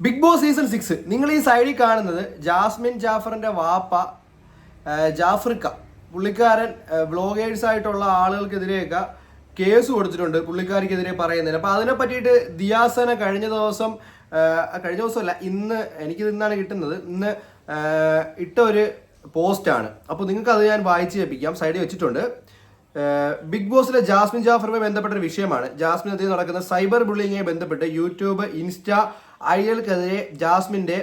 Big boss season 6 നിങ്ങൾ ഈ സൈഡിൽ കാണുന്നത് ജാസ്മിൻ ജാഫറിന്റെ വാപ്പ ജാഫ്രിക്ക പുള്ളിക്കാരൻ വ്ളോഗേഴ്സ് ആയിട്ടുള്ള ആളുകൾക്കെതിരെയൊക്കെ കേസ് കൊടുത്തിട്ടുണ്ട് പുള്ളിക്കാരിക്കെതിരെ പറയുന്നതിന്. അപ്പോൾ അതിനെ പറ്റിയിട്ട് ദിയാസന കഴിഞ്ഞ ദിവസമല്ല ഇന്ന് എനിക്കിത് ഇന്നാണ് കിട്ടുന്നത്, ഇന്ന് ഇട്ട ഒരു പോസ്റ്റാണ്. അപ്പോൾ നിങ്ങൾക്ക് അത് ഞാൻ വായിച്ച് കേൾപ്പിക്കാം, സൈഡിൽ വെച്ചിട്ടുണ്ട്. ബിഗ് ബോസിലെ ജാസ്മിൻ ജാഫറുമായി ബന്ധപ്പെട്ട ഒരു വിഷയമാണ്. ജാസ്മിനെതിരെ നടക്കുന്ന സൈബർ ബുള്ളിങ്ങുമായി ബന്ധപ്പെട്ട് യൂട്യൂബ്, ഇൻസ്റ്റ ഐഡികൾക്കെതിരെ ജാസ്മിൻ്റെ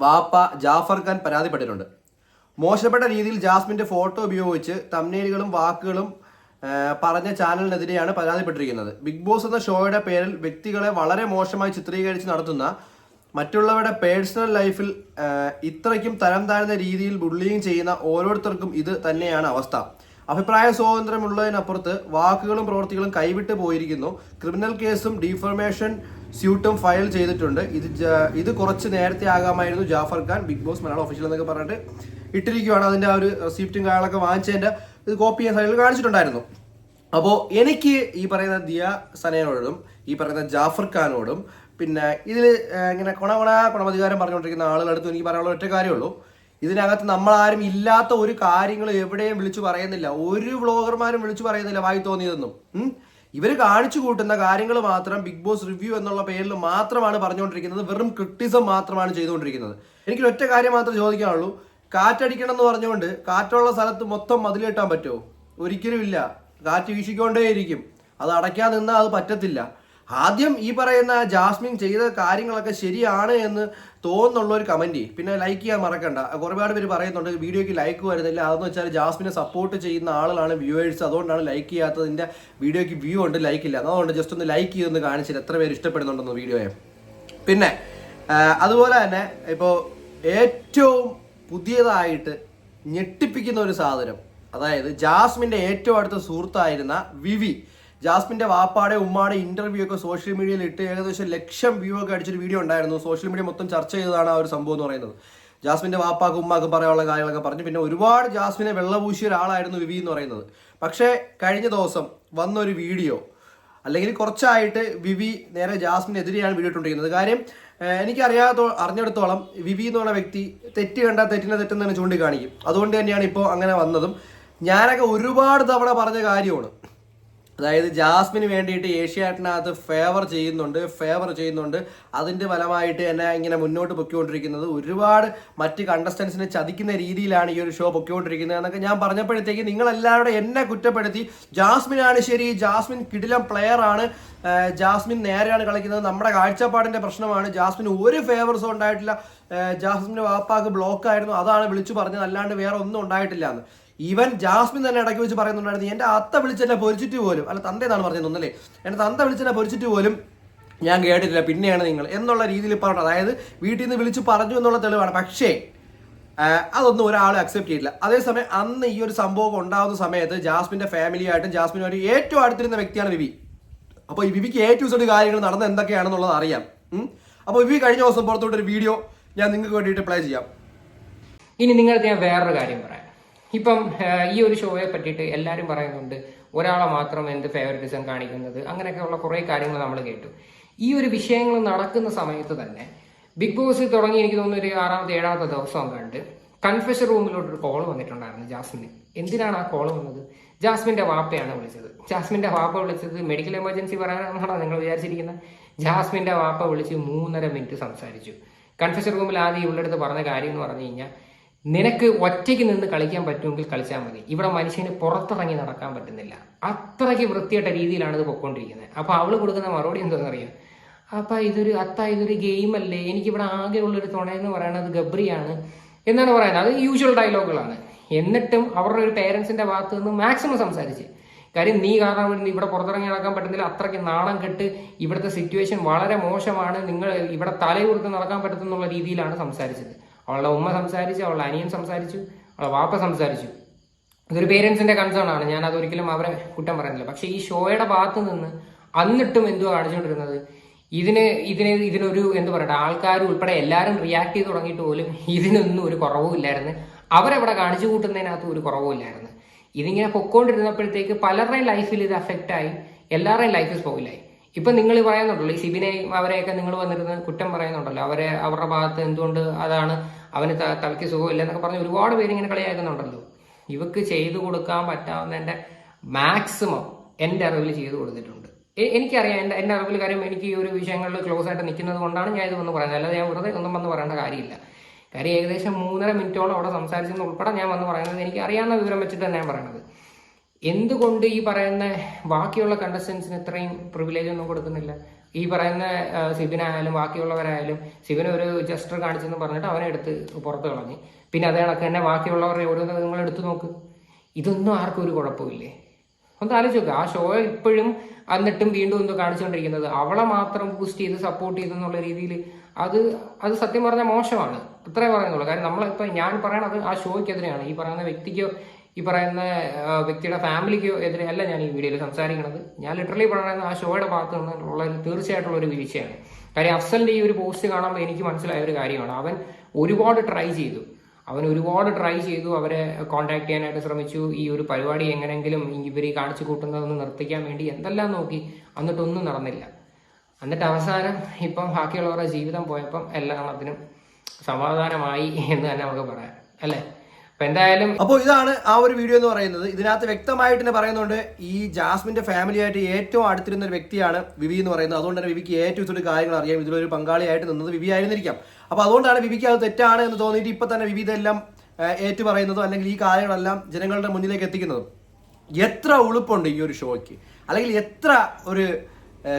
വാപ്പ ജാഫർ ഖാൻ പരാതിപ്പെട്ടിട്ടുണ്ട്. മോശപ്പെട്ട രീതിയിൽ ജാസ്മിൻ്റെ ഫോട്ടോ ഉപയോഗിച്ച് തംബ്നെയിലുകളും വാക്കുകളും പറഞ്ഞ ചാനലിനെതിരെയാണ് പരാതിപ്പെട്ടിരിക്കുന്നത്. ബിഗ് ബോസ് എന്ന ഷോയുടെ പേരിൽ വ്യക്തികളെ വളരെ മോശമായി ചിത്രീകരിച്ച് നടത്തുന്ന മറ്റുള്ളവരുടെ പേഴ്സണൽ ലൈഫിൽ ഇത്രയ്ക്കും തരം താഴ്ന്ന രീതിയിൽ ബുള്ളിങ് ചെയ്യുന്ന ഓരോരുത്തർക്കും ഇത് തന്നെയാണ് അവസ്ഥ. അഭിപ്രായ സ്വാതന്ത്ര്യമുള്ളതിനപ്പുറത്ത് വാക്കുകളും പ്രവൃത്തികളും കൈവിട്ട് പോയിരിക്കുന്നു. ക്രിമിനൽ കേസും ഡിഫോർമേഷൻ സ്യൂട്ടും ഫയൽ ചെയ്തിട്ടുണ്ട്. ഇത് കുറച്ച് നേരത്തെ ആകാമായിരുന്നു. Jafar Khan Bigg Boss Malayalam official എന്നൊക്കെ പറഞ്ഞിട്ട് ഇട്ടിരിക്കുകയാണ്. അതിൻ്റെ ആ ഒരു റെസിപ്റ്റും കാര്യങ്ങളൊക്കെ വാങ്ങിച്ചതിൻ്റെ ഇത് കോപ്പി ചെയ്യാൻ സൈഡിൽ കാണിച്ചിട്ടുണ്ടായിരുന്നു. അപ്പോൾ എനിക്ക് ഈ പറയുന്ന ദിയ സനയോടും ഈ പറയുന്ന ജാഫർ ഖാനോടും പിന്നെ ഇതിൽ ഇങ്ങനെ ഗുണമധികാരം പറഞ്ഞുകൊണ്ടിരിക്കുന്ന ആളുകളടുത്ത് എനിക്ക് പറയാനുള്ള ഒറ്റ കാര്യമുള്ളൂ. ഇതിനകത്ത് നമ്മളാരും ഇല്ലാത്ത ഒരു കാര്യങ്ങൾ എവിടെയും വിളിച്ചു പറയുന്നില്ല. ഒരു വ്ളോഗർമാരും വിളിച്ചു പറയുന്നില്ല വായി തോന്നിയതെന്നും. ഇവർ കാണിച്ചു കൂട്ടുന്ന കാര്യങ്ങൾ മാത്രം ബിഗ് ബോസ് റിവ്യൂ എന്നുള്ള പേരിൽ മാത്രമാണ് പറഞ്ഞുകൊണ്ടിരിക്കുന്നത്. വെറും ക്രിട്ടിസം മാത്രമാണ് ചെയ്തുകൊണ്ടിരിക്കുന്നത്. എനിക്ക് ഒറ്റ കാര്യം മാത്രമേ ചോദിക്കാനുള്ളൂ. കാറ്റടിക്കണം എന്ന് പറഞ്ഞുകൊണ്ട് കാറ്റുള്ള സ്ഥലത്ത് മൊത്തം മതിൽ കെട്ടാൻ പറ്റുമോ? ഒരിക്കലും ഇല്ല. കാറ്റ് വീശിക്കൊണ്ടേയിരിക്കും. അത് അടയ്ക്കാൻ നിന്നാൽ അത് പറ്റത്തില്ല. ആദ്യം ഈ പറയുന്ന ജാസ്മിൻ ചെയ്ത കാര്യങ്ങളൊക്കെ ശരിയാണ് എന്ന് തോന്നുന്നുള്ള ഒരു കമൻറ്റ്, പിന്നെ ലൈക്ക് ചെയ്യാൻ മറക്കണ്ട. ഒരുപാട് പേര് പറയുന്നുണ്ട് വീഡിയോയ്ക്ക് ലൈക്ക് വരുന്നില്ല. അതെന്ന് വെച്ചാൽ ജാസ്മിനെ സപ്പോർട്ട് ചെയ്യുന്ന ആളാണ് വ്യൂവേഴ്സ്, അതുകൊണ്ടാണ് ലൈക്ക് ചെയ്യാത്തതിൻ്റെ. വീഡിയോയ്ക്ക് വ്യൂ ഉണ്ട്, ലൈക്ക് ഇല്ല. അതുകൊണ്ട് ജസ്റ്റ് ഒന്ന് ലൈക്ക് ചെയ്തൊന്ന് കാണിച്ചില്ല എത്ര പേര് ഇഷ്ടപ്പെടുന്നുണ്ടെന്ന് വീഡിയോയെ. പിന്നെ അതുപോലെ തന്നെ ഇപ്പോൾ ഏറ്റവും പുതിയതായിട്ട് ഞെട്ടിപ്പിക്കുന്ന ഒരു സാധനം, അതായത് ജാസ്മിൻ്റെ ഏറ്റവും അടുത്ത സുഹൃത്തായിരുന്ന വിവി, ജാസ്മിൻ്റെ വാപ്പാടെ ഉമ്മാടെ ഇൻ്റർവ്യൂ ഒക്കെ സോഷ്യൽ മീഡിയയിൽ ഇട്ട് ഏകദേശം 1,00,000 വ്യൂ ഒക്കെ അടിച്ചൊരു വീഡിയോ ഉണ്ടായിരുന്നു. സോഷ്യൽ മീഡിയ മൊത്തം ചർച്ച ചെയ്തതാണ് ആ ഒരു സംഭവം എന്ന് പറയുന്നത്. ജാസ്മിൻ്റെ വാപ്പാക്കും ഉമ്മാക്കും പറയാനുള്ള കാര്യങ്ങളൊക്കെ പറഞ്ഞു. പിന്നെ ഒരുപാട് ജാസ്മിനെ വെള്ളപൂശിയ ഒരാളായിരുന്നു വിവി എന്ന് പറയുന്നത്. പക്ഷേ കഴിഞ്ഞ ദിവസം വന്നൊരു വീഡിയോ, അല്ലെങ്കിൽ കുറച്ചായിട്ട് വിവി നേരെ ജാസ്മിനെതിരെയാണ് വീഡിയോ ഇട്ടുകൊണ്ടിരിക്കുന്നത്. കാര്യം അറിഞ്ഞെടുത്തോളം വിവി എന്നുള്ള വ്യക്തി തെറ്റ് കണ്ടാൽ തെറ്റെന്ന് തന്നെ ചൂണ്ടിക്കാണിക്കും. അതുകൊണ്ട് തന്നെയാണ് ഇപ്പോൾ അങ്ങനെ വന്നതും. ഞാനൊക്കെ ഒരുപാട് തവണ പറഞ്ഞ കാര്യമാണ്. അതായത് ജാസ്മിന് വേണ്ടിയിട്ട് ഏഷ്യാനെറ്റിനകത്ത് ഫേവർ ചെയ്യുന്നുണ്ട്. അതിൻ്റെ ഫലമായിട്ട് എന്നെ ഇങ്ങനെ മുന്നോട്ട് പൊക്കിക്കൊണ്ടിരിക്കുന്നത് ഒരുപാട് മറ്റ് കണ്ടസ്റ്റൻസിനെ ചതിക്കുന്ന രീതിയിലാണ് ഈ ഒരു ഷോ പൊക്കിക്കൊണ്ടിരിക്കുന്നത് എന്നൊക്കെ ഞാൻ പറഞ്ഞപ്പോഴത്തേക്ക് നിങ്ങളെല്ലാവരും എന്നെ കുറ്റപ്പെടുത്തി. ജാസ്മിനാണ് ശരി, ജാസ്മിൻ കിടിലം പ്ലെയർ ആണ്, ജാസ്മിൻ നേരെയാണ് കളിക്കുന്നത്, നമ്മുടെ കാഴ്ചപ്പാടിൻ്റെ പ്രശ്നമാണ്, ജാസ്മിന് ഒരു ഫേവേഴ്സും ഉണ്ടായിട്ടില്ല, ജാസ്മിൻ്റെ വാപ്പാക്ക് ബ്ലോക്കായിരുന്നു, അതാണ് വിളിച്ചു പറഞ്ഞത്, അല്ലാണ്ട് വേറെ ഒന്നും ഉണ്ടായിട്ടില്ല എന്ന്. ഈവൻ ജാസ്മിൻ തന്നെ ഇടയ്ക്ക് വെച്ച് പറയുന്നുണ്ടായിരുന്നു, എൻ്റെ അത്ത വിളിച്ചെന്നെ പൊരിച്ചിട്ട് പോലും, അല്ല തന്തേന്നാണ് പറഞ്ഞത് ഒന്നല്ലേ, എൻ്റെ തന്ത വിളിച്ചെന്നെ പൊരിച്ചിട്ട് പോലും ഞാൻ കേട്ടിട്ടില്ല, പിന്നെയാണ് നിങ്ങൾ എന്നുള്ള രീതിയിൽ പറഞ്ഞത്. അതായത് വീട്ടിൽ നിന്ന് വിളിച്ച് പറഞ്ഞു എന്നുള്ള തെളിവാണ്. പക്ഷേ അതൊന്നും ഒരാൾ അക്സെപ്റ്റ് ചെയ്തില്ല. അതേസമയം അന്ന് ഈ ഒരു സംഭവം ഉണ്ടാകുന്ന സമയത്ത് ജാസ്മിൻ്റെ ഫാമിലിയായിട്ടും ജാസ്മിനുമായിട്ട് ഏറ്റവും അടുത്തിരുന്ന വ്യക്തിയാണ് വിവി. അപ്പോൾ ഈ വിവിക്ക് ഏറ്റവും കാര്യങ്ങൾ നടന്നത് എന്തൊക്കെയാണെന്നുള്ളത് അറിയാം. അപ്പോൾ വിവി കഴിഞ്ഞ ദിവസം പുറത്തോട്ടൊരു വീഡിയോ ഞാൻ നിങ്ങൾക്ക് വേണ്ടിയിട്ട് പ്ലേ ചെയ്യാം. ഇനി നിങ്ങൾക്ക് ഞാൻ വേറൊരു കാര്യം പറയാം. ഇപ്പം ഈ ഒരു ഷോയെ പറ്റിയിട്ട് എല്ലാവരും പറയുന്നുണ്ട് ഒരാളെ മാത്രം എന്ത് ഫേവറിറ്റിസം കാണിക്കുന്നത്, അങ്ങനെയൊക്കെയുള്ള കുറേ കാര്യങ്ങൾ നമ്മൾ കേട്ടു. ഈ ഒരു വിഷയങ്ങൾ നടക്കുന്ന സമയത്ത് തന്നെ ബിഗ് ബോസ് തുടങ്ങി എനിക്ക് തോന്നുന്നു ഒരു 6ാമത്തെ 7ാമത്തെ ദിവസം കണ്ട് കൺഫെഷൻ റൂമിലോട്ടൊരു കോൾ വന്നിട്ടുണ്ടായിരുന്നു ജാസ്മിന്. എന്തിനാണ് ആ കോൾ വന്നത്? ജാസ്മിൻ്റെ വാപ്പയാണ് വിളിച്ചത്. ജാസ്മിൻ്റെ വാപ്പ വിളിച്ചത് മെഡിക്കൽ എമർജൻസി പറയാനാണോ നിങ്ങൾ വിചാരിച്ചിരിക്കുന്നത്? ജാസ്മിൻ്റെ വാപ്പ വിളിച്ച് 3.5 മിനിറ്റ് സംസാരിച്ചു. കൺഫെഷൻ റൂമിൽ ആദ്യം ഇവളുടെ അടുത്ത് പറഞ്ഞ കാര്യം എന്ന് പറഞ്ഞു കഴിഞ്ഞാൽ, നിനക്ക് ഒറ്റയ്ക്ക് നിന്ന് കളിക്കാൻ പറ്റുമെങ്കിൽ കളിച്ചാൽ മതി, ഇവിടെ മനുഷ്യന് പുറത്തിറങ്ങി നടക്കാൻ പറ്റുന്നില്ല. അത്രയ്ക്ക് വൃത്തിയായിട്ട രീതിയിലാണ് ഇത് പൊയ്ക്കൊണ്ടിരിക്കുന്നത്. അപ്പോൾ അവൾ കൊടുക്കുന്ന മറുപടി എന്താണെന്നറിയാം? അപ്പം ഇതൊരു ഗെയിമല്ലേ, എനിക്കിവിടെ ആകെയുള്ളൊരു തുണയെന്ന് പറയുന്നത് ഗബ്രിയാണ് എന്നാണ് പറയുന്നത്. അത് യൂഷ്വൽ ഡയലോഗുകളാണ്. എന്നിട്ടും അവരുടെ ഒരു പേരൻസിന്റെ ഭാഗത്ത് നിന്ന് മാക്സിമം സംസാരിച്ച്, കാര്യം നീ കാരണം ഇവിടെ പുറത്തിറങ്ങി നടക്കാൻ പറ്റുന്നില്ല, അത്രയ്ക്ക് നാണം കെട്ട്, ഇവിടുത്തെ സിറ്റുവേഷൻ വളരെ മോശമാണ്, നിങ്ങൾ ഇവിടെ തലയുയർത്ത് നടക്കാൻ പറ്റുന്നുള്ള രീതിയിലാണ് സംസാരിച്ചത്. അവളുടെ ഉമ്മ സംസാരിച്ചു, അവളുടെ അനിയൻ സംസാരിച്ചു, അവളുടെ വാപ്പ സംസാരിച്ചു. ഇതൊരു പേരൻസിന്റെ കൺസേൺ ആണ്, ഞാൻ അതൊരിക്കലും അവരെ കുറ്റം പറയുന്നില്ല. പക്ഷെ ഈ ഷോയുടെ ഭാഗത്ത് നിന്ന് അന്നിട്ടും എന്തുവാ കാണിച്ചുകൊണ്ടിരുന്നത്? ഇതിനൊരു എന്താ പറയട്ടെ, ആൾക്കാർ ഉൾപ്പെടെ എല്ലാവരും റിയാക്ട് ചെയ്ത് തുടങ്ങിയിട്ട് പോലും ഇതിനൊന്നും ഒരു കുറവും ഇല്ലായിരുന്നു. അവരെവിടെ കാണിച്ചു കൂട്ടുന്നതിനകത്ത് ഒരു കുറവും ഇല്ലായിരുന്നു. ഇതിങ്ങനെ പൊക്കോണ്ടിരുന്നപ്പോഴത്തേക്ക് പലരുടെയും ലൈഫിൽ ഇത് അഫക്റ്റായി, എല്ലാവരുടെയും ലൈഫ് സ്പോയിലായി. ഇപ്പൊ നിങ്ങൾ പറയുന്നുണ്ടല്ലോ ഈ സിബിനെയും അവരെയൊക്കെ നിങ്ങൾ വന്നിരുന്ന് കുറ്റം പറയുന്നുണ്ടല്ലോ, അവരുടെ ഭാഗത്ത് എന്തുകൊണ്ട് അതാണ് അവന് തലയ്ക്ക് സുഖമില്ല എന്നൊക്കെ പറഞ്ഞ് ഒരുപാട് പേര് ഇങ്ങനെ കളിയാക്കുന്നുണ്ടല്ലോ. ഇവക്ക് ചെയ്തു കൊടുക്കാൻ പറ്റാവുന്നതിന്റെ മാക്സിമം എന്റെ അറിവിൽ ചെയ്തു കൊടുത്തിട്ടുണ്ട്. എനിക്കറിയാം എന്റെ അറിവിൽ, കാര്യം എനിക്ക് ഈ ഒരു വിഷയങ്ങളിൽ ക്ലോസ് ആയിട്ട് നിൽക്കുന്നത് കൊണ്ടാണ് ഞാൻ ഇത് വന്ന് പറയുന്നത്. അല്ലാതെ ഞാൻ വെറുതെ ഒന്നും വന്ന് പറയേണ്ട കാര്യമില്ല. കാര്യം ഏകദേശം 3.5 മിനിറ്റോളം അവിടെ സംസാരിച്ചെന്ന് ഉൾപ്പെടെ ഞാൻ വന്ന് പറയുന്നത് എനിക്ക് അറിയാവുന്ന വിവരം വെച്ചിട്ട് തന്നെ ഞാൻ പറയണത്. എന്തുകൊണ്ട് ഈ പറയുന്ന ബാക്കിയുള്ള കണ്ടസ്റ്റൻസിന് ഇത്രയും പ്രിവിലേജ് ഒന്നും കൊടുക്കുന്നില്ല? ഈ പറയുന്ന സിബിനായാലും ബാക്കിയുള്ളവരായാലും, സിബിന് ഒരു ജസ്റ്റർ കാണിച്ചെന്ന് പറഞ്ഞിട്ട് അവനെ എടുത്ത് പുറത്ത് കളഞ്ഞ്, പിന്നെ അതേ കണക്ക് തന്നെ ബാക്കിയുള്ളവരുടെ ഓരോന്ന് നിങ്ങൾ എടുത്തു നോക്ക്. ഇതൊന്നും ആർക്കും ഒരു കുഴപ്പമില്ലേ? ഒന്ന് ആലോചിച്ച് നോക്കുക. ആ ഷോ ഇപ്പോഴും എന്നിട്ടും വീണ്ടും എന്തോ കാണിച്ചുകൊണ്ടിരിക്കുന്നത് അവളെ മാത്രം ബൂസ്റ്റ് ചെയ്ത് സപ്പോർട്ട് ചെയ്തെന്നുള്ള രീതിയിൽ അത് സത്യം പറഞ്ഞാൽ മോശമാണ്. അത്രേ പറയുന്നുള്ളൂ. കാര്യം നമ്മളിപ്പോൾ ഞാൻ പറയണത് ആ ഷോയ്ക്കെതിരെയാണ്. ഈ പറയുന്ന വ്യക്തിക്കോ ഈ പറയുന്ന വ്യക്തിയുടെ ഫാമിലിക്കോ എതിരെ അല്ല ഞാൻ ഈ വീഡിയോയിൽ സംസാരിക്കുന്നത്. ഞാൻ ലിറ്ററലി പറയുന്നത് ആ ഷോയുടെ ഭാഗത്ത് നിന്നുള്ള തീർച്ചയായിട്ടുള്ള ഒരു വീഴ്ചയാണ്. കാര്യം അഫ്സലിന്റെ ഈ ഒരു പോസ്റ്റ് കാണുമ്പോൾ എനിക്ക് മനസ്സിലായ ഒരു കാര്യമാണ്, അവൻ ഒരുപാട് ട്രൈ ചെയ്തു. അവരെ കോൺടാക്ട് ചെയ്യാനായിട്ട് ശ്രമിച്ചു. ഈ ഒരു പരിപാടി എങ്ങനെങ്കിലും ഇവർ കാണിച്ചു കൂട്ടുന്നതെന്ന് നിർത്തിക്കാൻ വേണ്ടി എന്തെല്ലാം നോക്കി, എന്നിട്ടൊന്നും നടന്നില്ല. എന്നിട്ട് അവസാനം ഇപ്പം ബാക്കിയുള്ളവരുടെ ജീവിതം പോയപ്പം എല്ലാത്തിനും സമാധാനമായി എന്ന് തന്നെ നമുക്ക് പറയാം, അല്ലേ? അപ്പൊ എന്തായാലും അപ്പോൾ ഇതാണ് ആ ഒരു വീഡിയോ എന്ന് പറയുന്നത്. ഇതിനകത്ത് വ്യക്തമായിട്ട് തന്നെ പറയുന്നുണ്ട്, ഈ ജാസ്മിന്റെ ഫാമിലിയായിട്ട് ഏറ്റവും അടുത്തിരുന്ന ഒരു വ്യക്തിയാണ് വിവി എന്ന് പറയുന്നത്. അതുകൊണ്ട് തന്നെ വിവിക്ക് ഏറ്റവും ഇതൊരു കാര്യങ്ങൾ അറിയാം. ഇതിലൊരു പങ്കാളിയായിട്ട് നിന്നത് വിവി ആയിരുന്നിരിക്കാം. അപ്പോൾ അതുകൊണ്ടാണ് വിവിക്ക് അത് തെറ്റാണ് എന്ന് തോന്നിയിട്ട് ഇപ്പൊ തന്നെ വിവി ഇതെല്ലാം ഏറ്റു പറയുന്നതോ അല്ലെങ്കിൽ ഈ കാര്യങ്ങളെല്ലാം ജനങ്ങളുടെ മുന്നിലേക്ക് എത്തിക്കുന്നതും. എത്ര ഉളുപ്പുണ്ട് ഈ ഒരു ഷോയ്ക്ക്, അല്ലെങ്കിൽ എത്ര ഒരു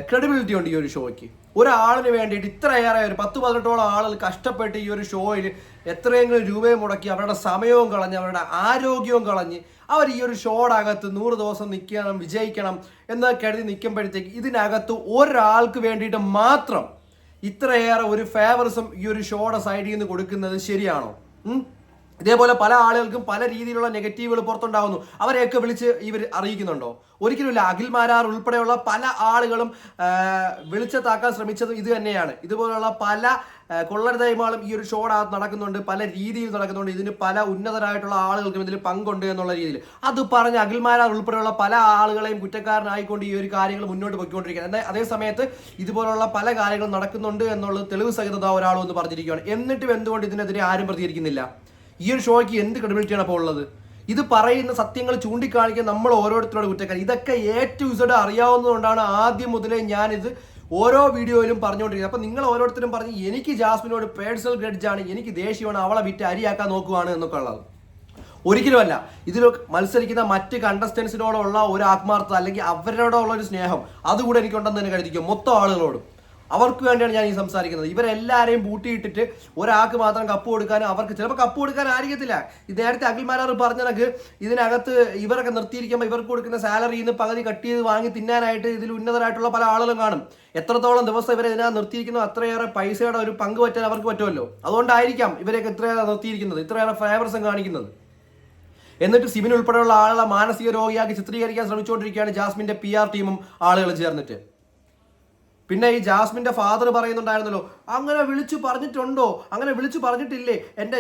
ക്രെഡിബിലിറ്റി ഉണ്ട് ഈ ഒരു ഷോയ്ക്ക്. ഒരാളിന് വേണ്ടിയിട്ട് ഇത്രയേറെ ഒരു 10-18ഓളം ആളുകൾ കഷ്ടപ്പെട്ട് ഈ ഒരു ഷോയിൽ എത്രയെങ്കിലും രൂപയും മുടക്കി അവരുടെ സമയവും കളഞ്ഞ് അവരുടെ ആരോഗ്യവും കളഞ്ഞ് അവർ ഈ ഒരു ഷോയുടെ അകത്ത് 100 ദിവസം നിൽക്കണം, വിജയിക്കണം എന്ന് കരുതി നിൽക്കുമ്പോഴത്തേക്ക് ഇതിനകത്ത് ഒരാൾക്ക് വേണ്ടിയിട്ട് മാത്രം ഇത്രയേറെ ഒരു ഫേവറിസം ഈ ഒരു ഷോയുടെ സൈഡിൽ നിന്ന് കൊടുക്കുന്നത് ശരിയാണോ? ഇതേപോലെ പല ആളുകൾക്കും പല രീതിയിലുള്ള നെഗറ്റീവുകൾ പുറത്തുണ്ടാകുന്നു. അവരെയൊക്കെ വിളിച്ച് ഇവർ അറിയിക്കുന്നുണ്ടോ? ഒരിക്കലുമില്ല. അഖിൽ മാരാർ ഉൾപ്പെടെയുള്ള പല ആളുകളും വെളിച്ചത്താക്കാൻ ശ്രമിച്ചത് ഇത് തന്നെയാണ്. ഇതുപോലുള്ള പല കൊള്ളരുതായ്മകളും ഈ ഒരു ഷോയുടെ നടക്കുന്നുണ്ട്, പല രീതിയിൽ നടക്കുന്നുണ്ട്. ഇതിന് പല ഉന്നതരായിട്ടുള്ള ആളുകൾക്കും ഇതിൽ പങ്കുണ്ട് എന്നുള്ള രീതിയിൽ അത് പറഞ്ഞ് അഖിൽ മാരാർ ഉൾപ്പെടെയുള്ള പല ആളുകളെയും കുറ്റക്കാരനായിക്കൊണ്ട് ഈ ഒരു കാര്യങ്ങൾ മുന്നോട്ട് പോയിക്കൊണ്ടിരിക്കുകയാണ്. എന്നാൽ അതേ സമയത്ത് ഇതുപോലുള്ള പല കാര്യങ്ങളും നടക്കുന്നുണ്ട് എന്നുള്ളത് തെളിവ് സഹിതത ഒരാളൊന്ന് പറഞ്ഞിരിക്കുകയാണ്. എന്നിട്ടും എന്തുകൊണ്ട് ഇതിനെതിരെ ആരും പ്രതികരിക്കുന്നില്ല? ഈ ഒരു ഷോയ്ക്ക് എന്ത് ക്രെഡിബിലിറ്റിയാണ് അപ്പോൾ ഉള്ളത്? ഇത് പറയുന്ന സത്യങ്ങൾ ചൂണ്ടിക്കാണിക്കാൻ നമ്മൾ ഓരോരുത്തരോട് കുറ്റക്കാർ. ഇതൊക്കെ A-Z അറിയാവുന്നതുകൊണ്ടാണ് ആദ്യം മുതലേ ഞാനിത് ഓരോ വീഡിയോയിലും പറഞ്ഞുകൊണ്ടിരിക്കുന്നത്. അപ്പം നിങ്ങൾ ഓരോരുത്തരും പറഞ്ഞ് എനിക്ക് ജാസ്മിനോട് പേഴ്സണൽ ഗ്രഡ്ജാണ്, എനിക്ക് ദേഷ്യമാണ്, അവളെ വിറ്റ് അരിയാക്കാൻ നോക്കുവാണ് എന്നൊക്കെ ഉള്ളത്. ഒരിക്കലുമല്ല. ഇതിൽ മത്സരിക്കുന്ന മറ്റ് കണ്ടസ്റ്റൻസിനോടുള്ള ഒരു ആത്മാർത്ഥത അല്ലെങ്കിൽ അവരോടുള്ള ഒരു സ്നേഹം അതുകൂടെ എനിക്കുണ്ടെന്ന് തന്നെ കരുതിക്കും. മൊത്തം ആളുകളോടും അവർക്ക് വേണ്ടിയാണ് ഞാൻ ഈ സംസാരിക്കുന്നത്. ഇവരെല്ലാവരെയും പൂട്ടിയിട്ടിട്ട് ഒരാൾക്ക് മാത്രം കപ്പ് കൊടുക്കാനും, അവർക്ക് ചിലപ്പോൾ കപ്പ് കൊടുക്കാൻ ആയിരിക്കത്തില്ല. ഇത് നേരത്തെ അഖിൽ മാരാർ പറഞ്ഞതൊക്കെ ഇതിനകത്ത് ഇവരൊക്കെ നിർത്തിയിരിക്കുമ്പോൾ ഇവർക്ക് കൊടുക്കുന്ന സാലറിയിൽ നിന്ന് പകുതി കട്ട് ചെയ്ത് വാങ്ങി തിന്നാനായിട്ട് ഇതിൽ ഉന്നതരായിട്ടുള്ള പല ആളുകളും കാണും. എത്രത്തോളം ദിവസം ഇവരെ ഇതിനകത്ത് നിർത്തിയിരിക്കുന്നു അത്രയേറെ പൈസയുടെ ഒരു പങ്ക് പറ്റാൻ അവർക്ക് പറ്റുമല്ലോ. അതുകൊണ്ടായിരിക്കാം ഇവരെയൊക്കെ ഇത്രയേറെ നിർത്തിയിരിക്കുന്നത്, ഇത്രയേറെ ഫേവർസം കാണിക്കുന്നത്. എന്നിട്ട് സിബിൻ ഉൾപ്പെടെയുള്ള ആളുകളെ മാനസിക രോഗിയാക്കി ചിത്രീകരിക്കാൻ ശ്രമിച്ചുകൊണ്ടിരിക്കുകയാണ് ജാസ്മിന്റെ PR ടീമും ആളുകൾ ചേർന്നിട്ട്. പിന്നെ ഈ ജാസ്മിന്റെ ഫാദർ പറയുന്നുണ്ടായിരുന്നല്ലോ, അങ്ങനെ വിളിച്ചു പറഞ്ഞിട്ടുണ്ടോ? അങ്ങനെ വിളിച്ചു പറഞ്ഞിട്ടില്ലേ,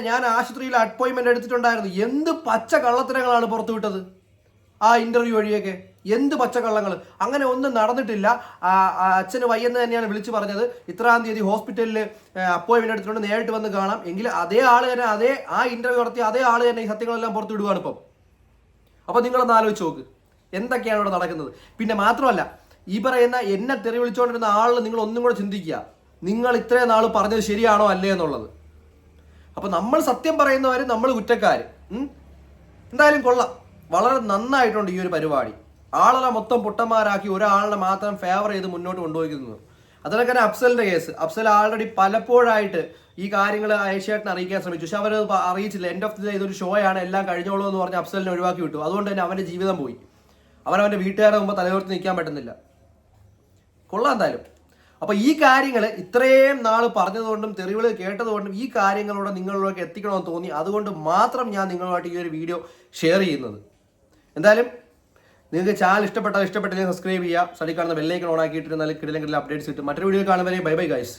ഞാൻ ആശുപത്രിയിൽ അപ്പോയിന്റ്മെന്റ് എടുത്തിട്ടുണ്ടായിരുന്നു. എന്ത് പച്ച കള്ളത്തരങ്ങളാണ് പുറത്തു വിട്ടത് ആ ഇന്റർവ്യൂ വഴിയൊക്കെ. എന്ത് പച്ചക്കള്ളങ്ങൾ! അങ്ങനെ ഒന്നും നടന്നിട്ടില്ല. അച്ഛന് വയ്യെന്ന് തന്നെയാണ് വിളിച്ചു പറഞ്ഞത്. ഇത്രാം തീയതി ഹോസ്പിറ്റലിൽ അപ്പോയിന്റ്മെന്റ് എടുത്തിട്ടുണ്ട്, നേരിട്ട് വന്ന് കാണാം. എങ്കിൽ അതേ ആള് തന്നെ ആ ഇന്റർവ്യൂ നടത്തിയ അതേ ആള് തന്നെ ഈ സത്യങ്ങളെല്ലാം പുറത്തു വിടുകയാണ് ഇപ്പം. അപ്പൊ നിങ്ങളൊന്ന് ആലോചിച്ച് നോക്ക് എന്തൊക്കെയാണ് ഇവിടെ നടക്കുന്നത്. പിന്നെ മാത്രമല്ല, ഈ പറയുന്ന എന്നെ തെറി വിളിച്ചുകൊണ്ടിരുന്ന ആളിൽ നിങ്ങൾ ഒന്നും കൂടെ ചിന്തിക്കുക, നിങ്ങൾ ഇത്രയും നാൾ പറഞ്ഞത് ശരിയാണോ അല്ലേ എന്നുള്ളത്. അപ്പൊ നമ്മൾ സത്യം പറയുന്നവർ നമ്മൾ കുറ്റക്കാർ. എന്തായാലും കൊള്ളാം, വളരെ നന്നായിട്ടുണ്ട് ഈ ഒരു പരിപാടി. ആളെ മൊത്തം പൊട്ടന്മാരാക്കി ഒരാളിനെ മാത്രം ഫേവർ ചെയ്ത് മുന്നോട്ട് കൊണ്ടുപോയിരിക്കുന്നത്. അതിനൊക്കെ തന്നെ അഫ്സലിന്റെ കേസ്. അഫ്സൽ ആൾറെഡി പലപ്പോഴായിട്ട് ഈ കാര്യങ്ങൾ ഏഷ്യാനെറ്റിനെ അറിയിക്കാൻ ശ്രമിച്ചു, പക്ഷെ അവരത് അറിയിച്ചില്ല. എൻഡ് ഓഫ് ദി ഡേ ഇതൊരു ഷോയാണ്, എല്ലാം കഴിഞ്ഞോളൂ എന്ന് പറഞ്ഞ് അഫ്സലിനെ ഒഴിവാക്കി വിട്ടു. അതുകൊണ്ട് തന്നെ അവന്റെ ജീവിതം പോയി. അവനവന്റെ വീട്ടുകാരുടെ മുമ്പ് തലയോർത്ത് നിൽക്കാൻ പറ്റുന്നില്ല. കൊള്ളാം എന്തായാലും. അപ്പൊ ഈ കാര്യങ്ങൾ ഇത്രയും നാൾ പറഞ്ഞതുകൊണ്ടും തെറിവിള് കേട്ടതുകൊണ്ടും ഈ കാര്യങ്ങളോട് നിങ്ങളിലേക്ക് എത്തിക്കണമെന്ന് തോന്നി. അതുകൊണ്ട് മാത്രം ഞാൻ നിങ്ങളുമായിട്ട് ഈ ഒരു വീഡിയോ ഷെയർ ചെയ്യുന്നത്. എന്തായാലും നിങ്ങൾക്ക് ചാനൽ ഇഷ്ടപ്പെട്ടില്ലെങ്കിൽ സബ്സ്ക്രൈബ് ചെയ്യുക. സൈഡിൽ കാണുന്ന ബെല്ലൈക്കൺ ഓൺ ആക്കിയിട്ട് നല്ല കിടിലം അപ്ഡേറ്റ്സ് കിട്ടും. മറ്റൊരു വീഡിയോ കാണുന്നവരെ ബൈ ബൈ ഗൈസ്.